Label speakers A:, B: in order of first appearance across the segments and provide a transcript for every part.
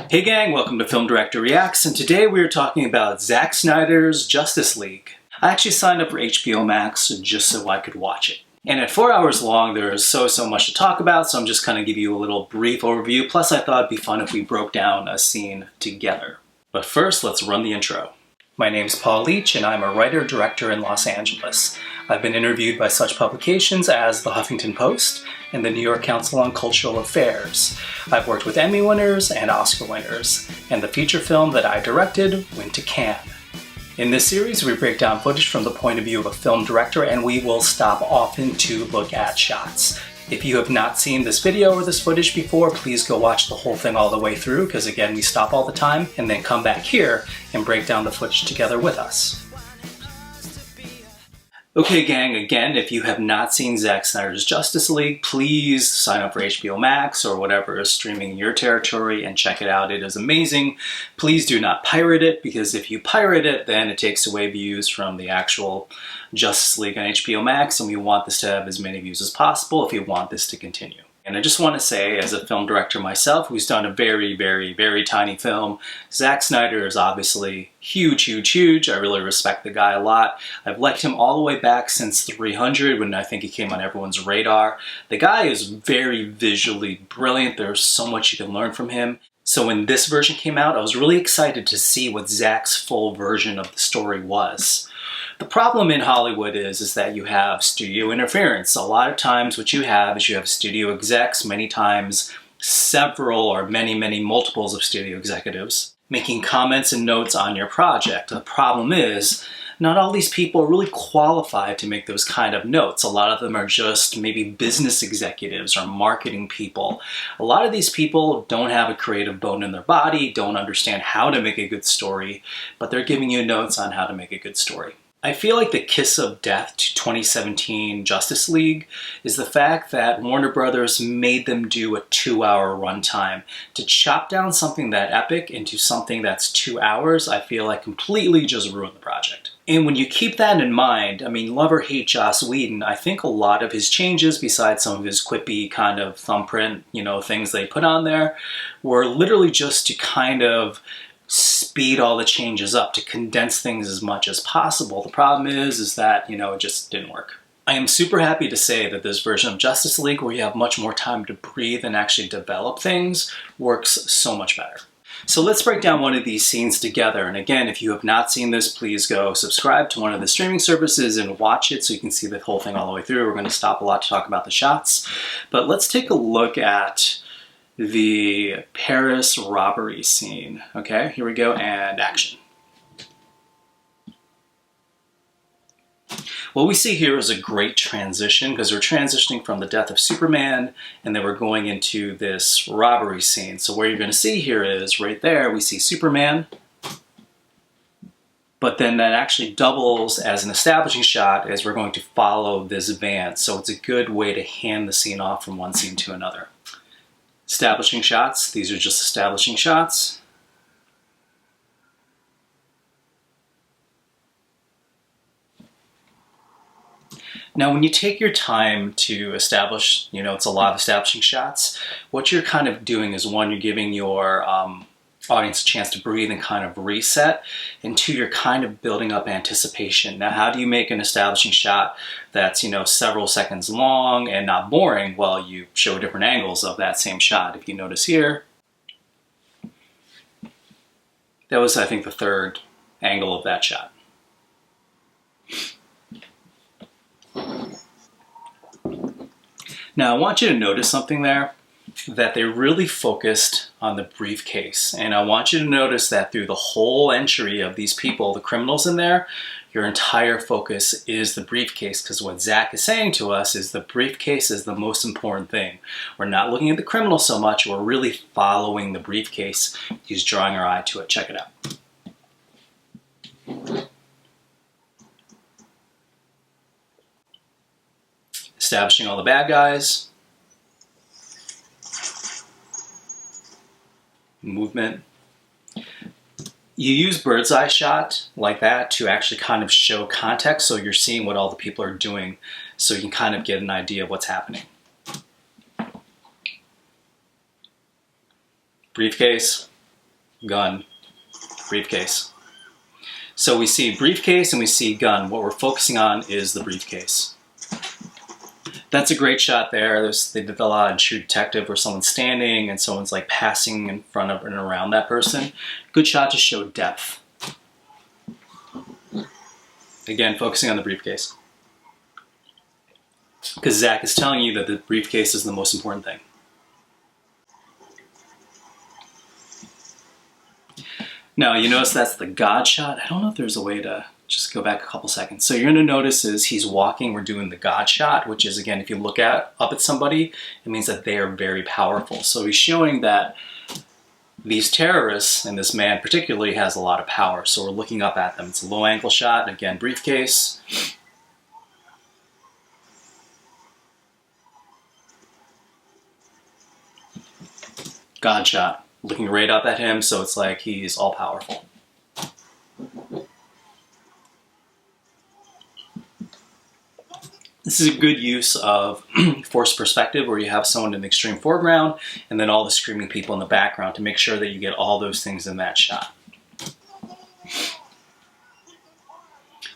A: Hey gang, welcome to Film Director Reacts, and today we are talking about Zack Snyder's Justice League. I actually signed up for HBO Max just so I could watch it. And at 4 hours long, there is so much to talk about, so I'm just gonna give you a little brief overview, plus I thought it'd be fun if we broke down a scene together. But first, let's run the intro. My name's Paul Leach, and I'm a writer-director in Los Angeles. I've been interviewed by such publications as The Huffington Post and the New York Council on Cultural Affairs. I've worked with Emmy winners and Oscar winners, and the feature film that I directed went to Cannes. In this series, we break down footage from the point of view of a film director, and we will stop often to look at shots. If you have not seen this video or this footage before, please go watch the whole thing all the way through, because again, we stop all the time and then come back here and break down the footage together with us. Okay gang, again, if you have not seen Zack Snyder's Justice League, please sign up for HBO Max or whatever is streaming in your territory and check it out. It is amazing. Please do not pirate it, because if you pirate it, then it takes away views from the actual Justice League on HBO Max, and we want this to have as many views as possible if you want this to continue. And I just want to say, as a film director myself who's done a very tiny film, Zack Snyder is obviously huge. I really respect the guy a lot. I've liked him all the way back since 300, when I think he came on everyone's radar. The guy is very visually brilliant. There's so much you can learn from him. So when this version came out, I was really excited to see what Zack's full version of the story was. The problem in Hollywood is that you have studio interference. A lot of times what you have is you have studio execs, many times several or many multiples of studio executives, making comments and notes on your project. The problem is, not all these people are really qualified to make those kind of notes. A lot of them are just maybe business executives or marketing people. A lot of these people don't have a creative bone in their body, don't understand how to make a good story, but they're giving you notes on how to make a good story. I feel like the kiss of death to 2017 Justice League is the fact that Warner Brothers made them do a 2-hour runtime. To chop down something that epic into something that's 2 hours, I feel like completely just ruined the project. And when you keep that in mind, I mean, love or hate Joss Whedon, I think a lot of his changes, besides some of his quippy kind of thumbprint, things they put on there, were literally just to kind of speed all the changes up, to condense things as much as possible. The problem is that, it just didn't work. I am super happy to say that this version of Justice League, where you have much more time to breathe and actually develop things, works so much better. So let's break down one of these scenes together. And again, if you have not seen this, please go subscribe to one of the streaming services and watch it so you can see the whole thing all the way through. We're going to stop a lot to talk about the shots. But let's take a look at the Paris robbery scene. Okay, here we go, and action. What we see here is a great transition, because we're transitioning from the death of Superman, and then we're going into this robbery scene. So what you're going to see here is, right there, we see Superman, but then that actually doubles as an establishing shot as we're going to follow this van. So it's a good way to hand the scene off from one scene to another. Establishing shots, these are just establishing shots. Now when you take your time to establish, it's a lot of establishing shots, what you're kind of doing is, one, you're giving your audience a chance to breathe and kind of reset, and two, you're kind of building up anticipation. Now, how do you make an establishing shot that's, several seconds long and not boring? Well, you show different angles of that same shot. If you notice here, that was, I think, the third angle of that shot. Now, I want you to notice something there, that they really focused on the briefcase. And I want you to notice that through the whole entry of these people, the criminals in there, your entire focus is the briefcase, because what Zack is saying to us is the briefcase is the most important thing. We're not looking at the criminal so much, we're really following the briefcase. He's drawing our eye to it. Check it out. Establishing all the bad guys. Movement. You use bird's eye shot like that to actually kind of show context, so you're seeing what all the people are doing, so you can kind of get an idea of what's happening. Briefcase. gun, briefcase. So we see briefcase and we see gun. What we're focusing on is the briefcase. That's a great shot there. They did a lot in True Detective where someone's standing and someone's like passing in front of and around that person. Good shot to show depth. Again, focusing on the briefcase. Because Zack is telling you that the briefcase is the most important thing. Now, you notice that's the God shot. I don't know if there's a way to just go back a couple seconds. So you're going to notice is he's walking, we're doing the God shot, which is, again, if you look up at somebody, it means that they are very powerful. So he's showing that these terrorists, and this man particularly, has a lot of power. So we're looking up at them. It's a low angle shot, again, briefcase. God shot, looking right up at him, so it's like he's all powerful. This is a good use of forced perspective where you have someone in the extreme foreground and then all the screaming people in the background to make sure that you get all those things in that shot.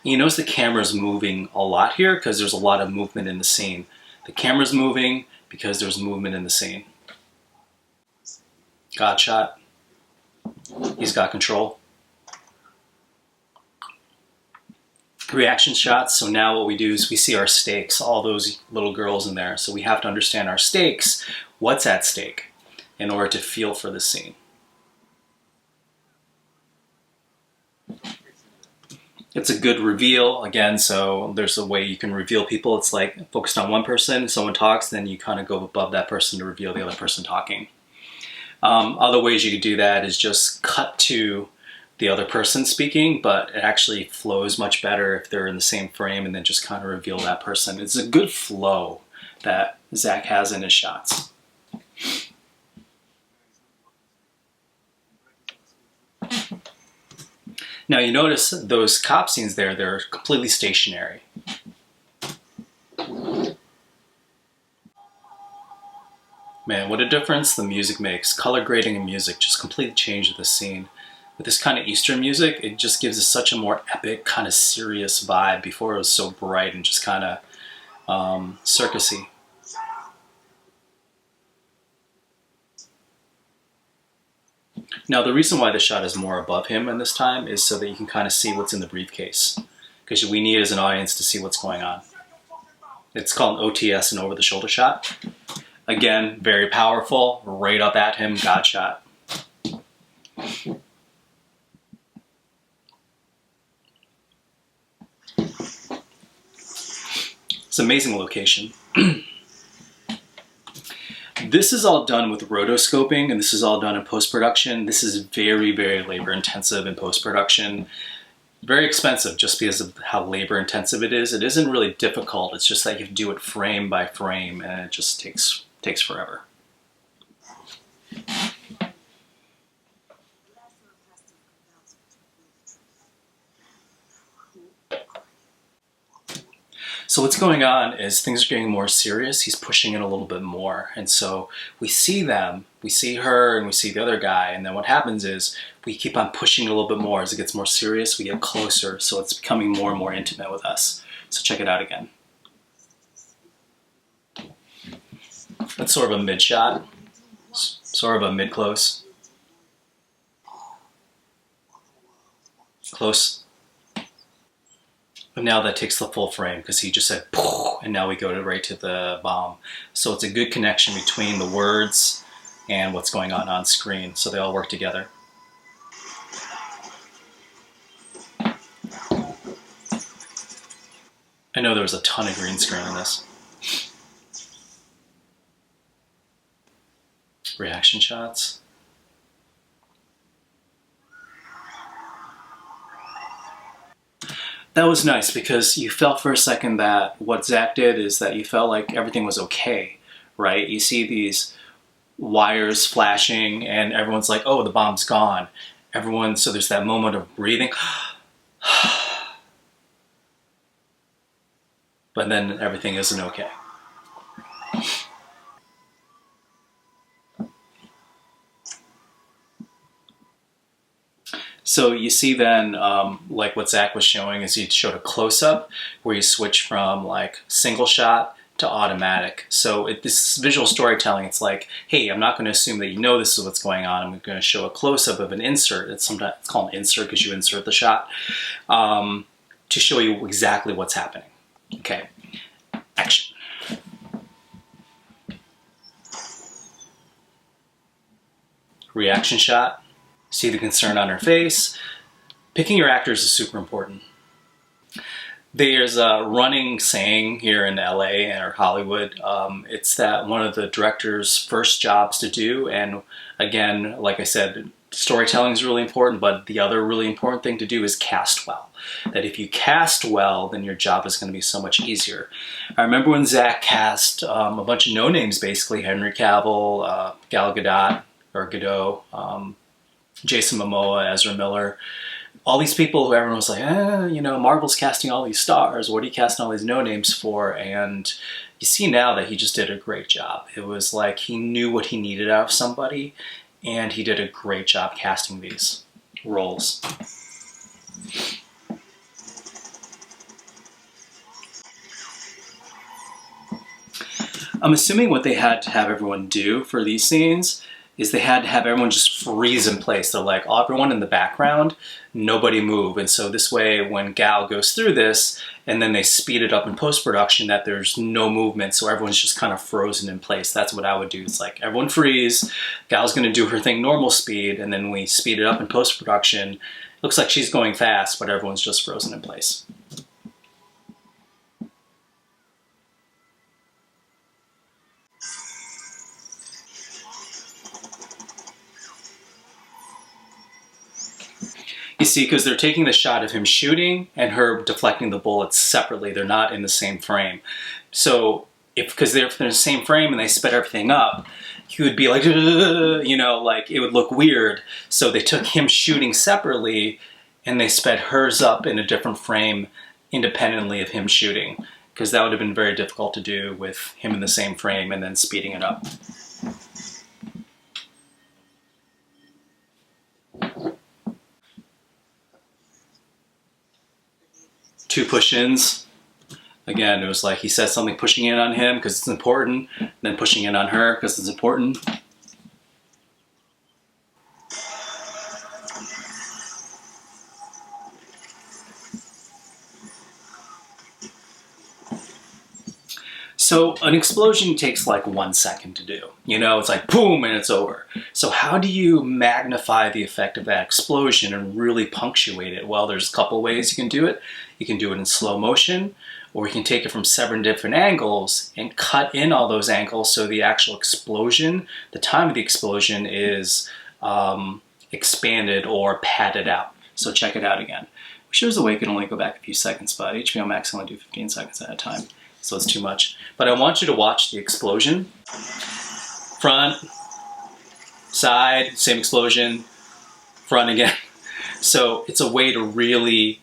A: You notice the camera's moving a lot here because there's a lot of movement in the scene. The camera's moving because there's movement in the scene. God shot. He's got control. Reaction shots. So now what we do is we see our stakes, all those little girls in there. So we have to understand our stakes, what's at stake, in order to feel for the scene. It's a good reveal, again, so there's a way you can reveal people. It's like focused on one person, someone talks, then you kind of go above that person to reveal the other person talking. Other ways you could do that is just cut to the other person speaking, but it actually flows much better if they're in the same frame and then just kind of reveal that person. It's a good flow that Zack has in his shots. Now you notice those cop scenes there, they're completely stationary. Man, what a difference the music makes. Color grading and music just completely changed the scene. With this kind of Eastern music, it just gives us such a more epic, kind of serious vibe. Before it was so bright and just kind of circusy. Now the reason why the shot is more above him in this time is so that you can kind of see what's in the briefcase. Because we need as an audience to see what's going on. It's called an OTS, an over-the-shoulder shot. Again, very powerful, right up at him, God shot. It's an amazing location. This is all done with rotoscoping, and this is all done in post-production. This is very, very labor-intensive in post-production. Very expensive just because of how labor-intensive it is. It isn't really difficult. It's just that you have to do it frame by frame, and it just takes forever. So what's going on is things are getting more serious. He's pushing it a little bit more. And so we see them, we see her, and we see the other guy. And then what happens is we keep on pushing it a little bit more. As it gets more serious, we get closer. So it's becoming more and more intimate with us. So check it out again. That's sort of a mid-shot, sort of a mid-close. Close. But now that takes the full frame because he just said, "Poof," and now we go right to the bomb. So it's a good connection between the words and what's going on screen. So they all work together. I know there was a ton of green screen in this. Reaction shots. That was nice because you felt for a second that what Zack did is that you felt like everything was okay, right? You see these wires flashing and everyone's like, oh, the bomb's gone. So there's that moment of breathing. But then everything isn't okay. So you see then, like what Zack was showing is he showed a close-up where you switch from like single shot to automatic. So this visual storytelling, it's like, hey, I'm not going to assume that you know this is what's going on. I'm going to show a close-up of an insert. It's called an insert because you insert the shot to show you exactly what's happening. Okay, action. Reaction shot. See the concern on her face. Picking your actors is super important. There's a running saying here in LA or Hollywood. It's that one of the director's first jobs to do, and again, like I said, storytelling is really important, but the other really important thing to do is cast well. That if you cast well, then your job is going to be so much easier. I remember when Zack cast a bunch of no-names, basically, Henry Cavill, Gal Gadot, Jason Momoa, Ezra Miller, all these people who everyone was like, you know, Marvel's casting all these stars. What are you casting all these no-names for? And you see now that he just did a great job. It was like he knew what he needed out of somebody, and he did a great job casting these roles. I'm assuming what they had to have everyone do for these scenes is they had to have everyone just freeze in place. They're like, everyone in the background, nobody move. And so this way, when Gal goes through this, and then they speed it up in post-production, that there's no movement, so everyone's just kind of frozen in place. That's what I would do. It's like, everyone freeze, Gal's gonna do her thing normal speed, and then we speed it up in post-production. Looks like she's going fast, but everyone's just frozen in place. You see, because they're taking the shot of him shooting and her deflecting the bullets separately. They're not in the same frame. So, because they're in the same frame and they sped everything up, he would be like, you know, like it would look weird. So they took him shooting separately and they sped hers up in a different frame independently of him shooting. Because that would have been very difficult to do with him in the same frame and then speeding it up. Two push-ins. Again, it was like he said something pushing in on him because it's important, and then pushing in on her because it's important. So an explosion takes like 1 second to do. You know, it's like boom and it's over. So how do you magnify the effect of that explosion and really punctuate it? Well, there's a couple ways you can do it. You can do it in slow motion, or you can take it from 7 different angles and cut in all those angles so the actual explosion, the time of the explosion is expanded or padded out. So check it out again. Which shows the way you can only go back a few seconds, but HBO Max can only do 15 seconds at a time. So it's too much. But I want you to watch the explosion. Front, side, same explosion, front again. So it's a way to really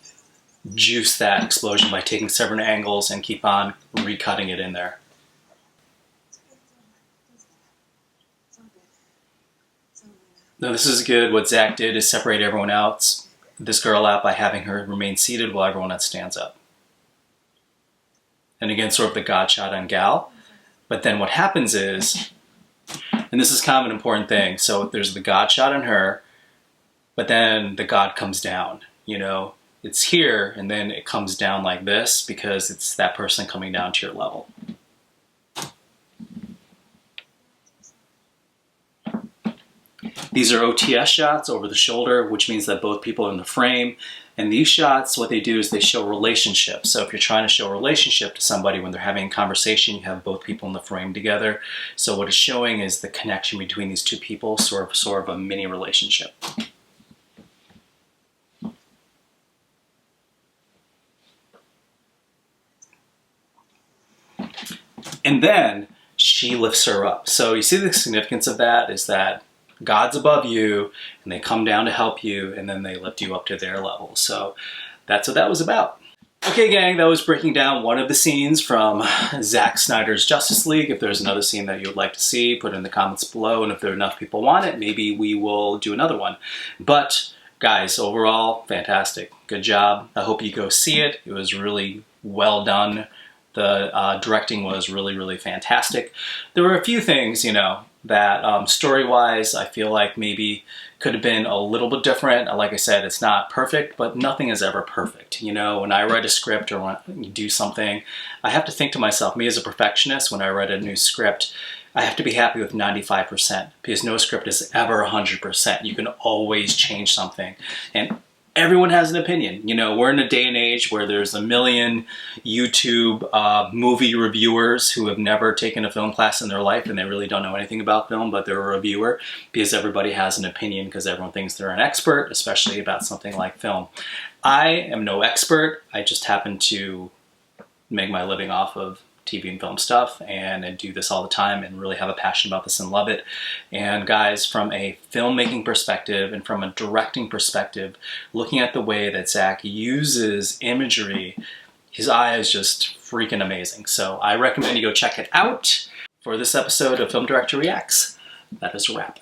A: juice that explosion by taking several angles and keep on recutting it in there. Now this is good. What Zack did is separate everyone else, this girl out, by having her remain seated while everyone else stands up. And again, sort of the God shot on Gal. But then what happens is, and this is kind of an important thing, so there's the God shot on her, but then the God comes down, you know? It's here, and then it comes down like this because it's that person coming down to your level. These are OTS shots, over the shoulder, which means that both people are in the frame. And these shots, what they do is they show relationship. So if you're trying to show a relationship to somebody when they're having a conversation, you have both people in the frame together. So what it's showing is the connection between these two people, sort of a mini relationship. And then she lifts her up. So you see the significance of that is that God's above you, and they come down to help you, and then they lift you up to their level. So that's what that was about. Okay, gang, that was breaking down one of the scenes from Zack Snyder's Justice League. If there's another scene that you would like to see, put it in the comments below, and if there are enough people want it, maybe we will do another one. But guys, overall, fantastic. Good job. I hope you go see it. It was really well done. The directing was really, really fantastic. There were a few things, you know, that story-wise, I feel like maybe could have been a little bit different. Like I said, it's not perfect, but nothing is ever perfect. You know, when I write a script or when I do something, I have to think to myself, me as a perfectionist, when I write a new script, I have to be happy with 95% because no script is ever 100%. You can always change something. And everyone has an opinion. You know, we're in a day and age where there's a million YouTube movie reviewers who have never taken a film class in their life and they really don't know anything about film, but they're a reviewer because everybody has an opinion because everyone thinks they're an expert, especially about something like film. I am no expert. I just happen to make my living off of TV and film stuff and do this all the time and really have a passion about this and love it. And guys, from a filmmaking perspective and from a directing perspective, looking at the way that Zack uses imagery, his eye is just freaking amazing. So I recommend you go check it out. For this episode of Film Director Reacts, that is a wrap.